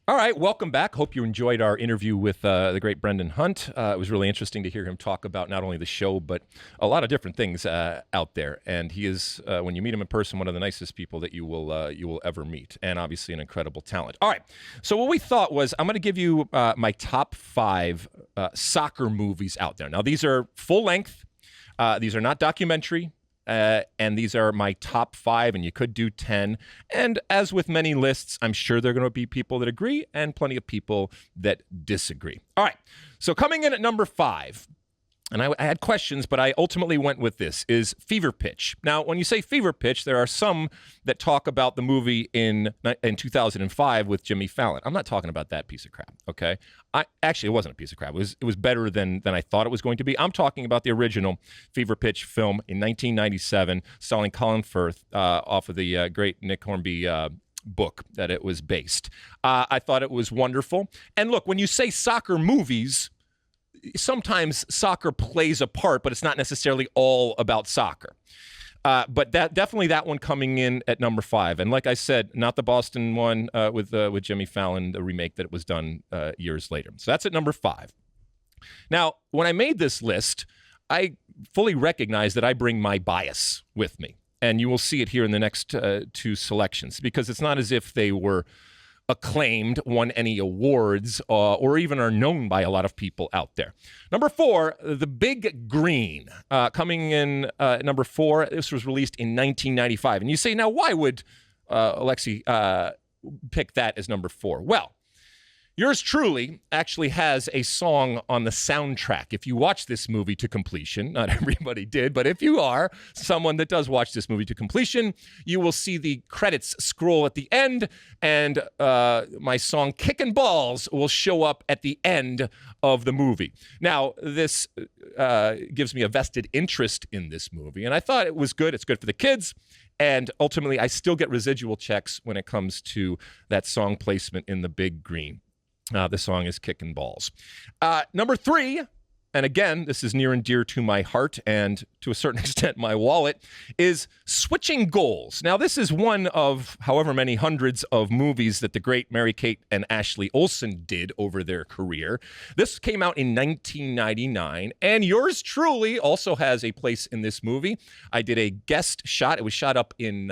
All right, welcome back. Hope you enjoyed our interview with the great Brendan Hunt. It was really interesting to hear him talk about not only the show, but a lot of different things out there. And he is, when you meet him in person, one of the nicest people that you will ever meet, and obviously an incredible talent. All right, so what we thought was I'm going to give you my top 5 soccer movies out there. Now, these are full length. These are not documentary. And these are my top 5, and you could do 10. And as with many lists, I'm sure there are going to be people that agree and plenty of people that disagree. All right, so coming in at number 5, and I had questions, but I ultimately went with this, is Fever Pitch. Now, when you say Fever Pitch, there are some that talk about the movie in 2005 with Jimmy Fallon. I'm not talking about that piece of crap, okay? Actually, it wasn't a piece of crap. It was better than I thought it was going to be. I'm talking about the original Fever Pitch film in 1997, starring Colin Firth, off of the great Nick Hornby book that it was based. I thought it was wonderful. And look, when you say soccer movies, sometimes soccer plays a part, but it's not necessarily all about soccer. But definitely that one coming in at number 5. And like I said, not the Boston one with Jimmy Fallon, the remake that was done years later. So that's at number 5. Now, when I made this list, I fully recognize that I bring my bias with me. And you will see it here in the next 2 selections, because it's not as if they were acclaimed, won any awards, or even are known by a lot of people out there. Number 4, The Big Green, coming in number 4. This was released in 1995. And you say, now, why would Alexi pick that as number 4? Well, yours truly actually has a song on the soundtrack. If you watch this movie to completion, not everybody did, but if you are someone that does watch this movie to completion, you will see the credits scroll at the end, and my song Kickin' Balls will show up at the end of the movie. Now, this gives me a vested interest in this movie, and I thought it was good. It's good for the kids. And ultimately, I still get residual checks when it comes to that song placement in The Big Green. The song is Kickin' Balls. Number 3, and again, this is near and dear to my heart and to a certain extent my wallet, is Switching Goals. Now, this is one of however many hundreds of movies that the great Mary-Kate and Ashley Olsen did over their career. This came out in 1999, and yours truly also has a place in this movie. I did a guest shot. It was shot up in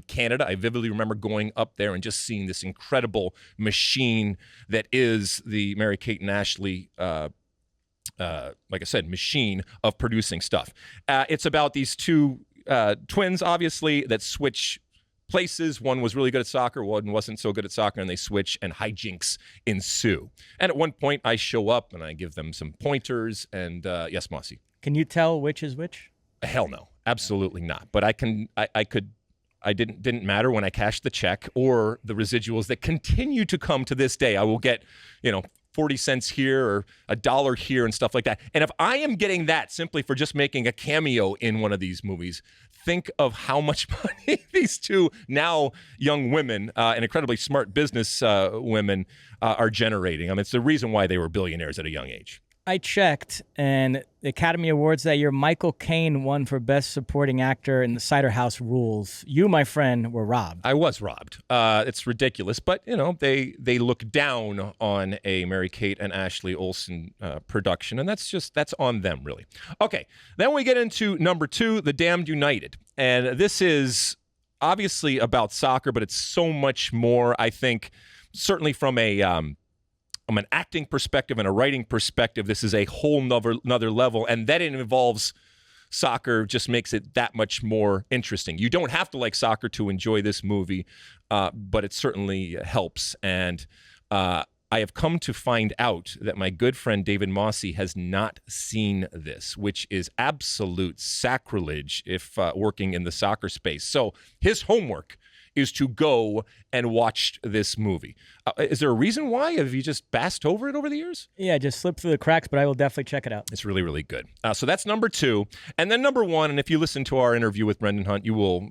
Canada. I vividly remember going up there and just seeing this incredible machine that is the Mary-Kate and Ashley, like I said, machine of producing stuff. It's about these 2 twins, obviously, that switch places. One was really good at soccer, one wasn't so good at soccer, and they switch, and hijinks ensue. And at one point, I show up, and I give them some pointers, and yes, Mosse. Can you tell which is which? Hell no. Absolutely not. But I could... I didn't matter when I cashed the check or the residuals that continue to come to this day. I will get, 40 cents here or $1 here and stuff like that. And if I am getting that simply for just making a cameo in one of these movies, think of how much money these 2 now young women and incredibly smart business women are generating. I mean, it's the reason why they were billionaires at a young age. I checked, and the Academy Awards that year, Michael Caine won for Best Supporting Actor in The Cider House Rules. You, my friend, were robbed. I was robbed. It's ridiculous, but, they look down on a Mary-Kate and Ashley Olsen production, and that's on them, really. Okay, then we get into number 2, The Damned United, and this is obviously about soccer, but it's so much more, I think, certainly from an acting perspective and a writing perspective, this is a whole nother level. And that it involves soccer just makes it that much more interesting. You don't have to like soccer to enjoy this movie, but it certainly helps. And I have come to find out that my good friend David Mosse has not seen this, which is absolute sacrilege if working in the soccer space. So his homework is to go and watch this movie. Is there a reason why? Have you just passed over it over the years? Yeah, just slipped through the cracks, but I will definitely check it out. It's really, really good. So that's number 2. And then number 1, and if you listen to our interview with Brendan Hunt, you will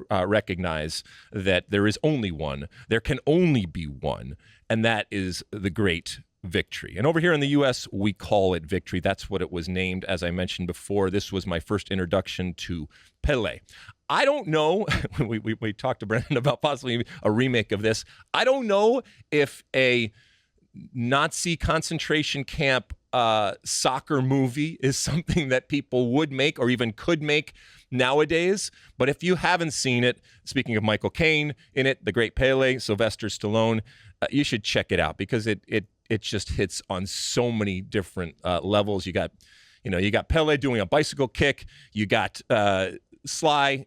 recognize that there is only one. There can only be one, and that is The Great Victory. And over here in the U.S., we call it Victory. That's what it was named. As I mentioned before, this was my first introduction to Pele. I don't know. we talked to Brendan about possibly a remake of this. I don't know if a Nazi concentration camp soccer movie is something that people would make or even could make nowadays. But if you haven't seen it, speaking of Michael Caine in it, the great Pele, Sylvester Stallone, you should check it out because it just hits on so many different levels. You got Pele doing a bicycle kick. You got Sly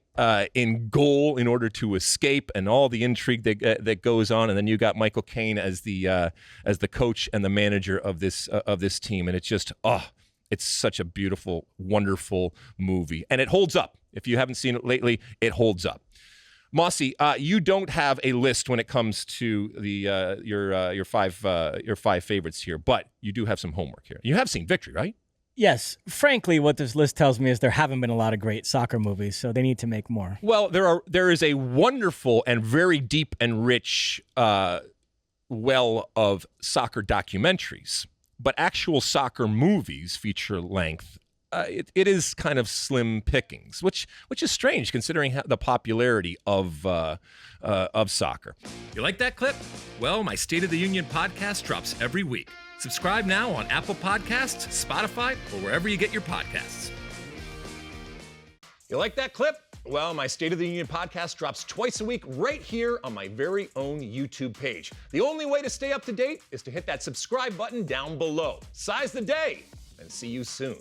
in goal in order to escape, and all the intrigue that goes on. And then you got Michael Caine as the coach and the manager of this team. And it's just it's such a beautiful, wonderful movie, and it holds up. If you haven't seen it lately, it holds up. Mosse, you don't have a list when it comes to the your five favorites here, but you do have some homework here. You have seen Victory, right? Yes. Frankly, what this list tells me is there haven't been a lot of great soccer movies, so they need to make more. Well, there is a wonderful and very deep and rich well of soccer documentaries, but actual soccer movies, feature length, it is kind of slim pickings, which is strange considering the popularity of soccer. You like that clip? Well, my State of the Union podcast drops every week. Subscribe now on Apple Podcasts, Spotify, or wherever you get your podcasts. You like that clip? Well, my State of the Union podcast drops twice a week right here on my very own YouTube page. The only way to stay up to date is to hit that subscribe button down below. Size the day, and see you soon.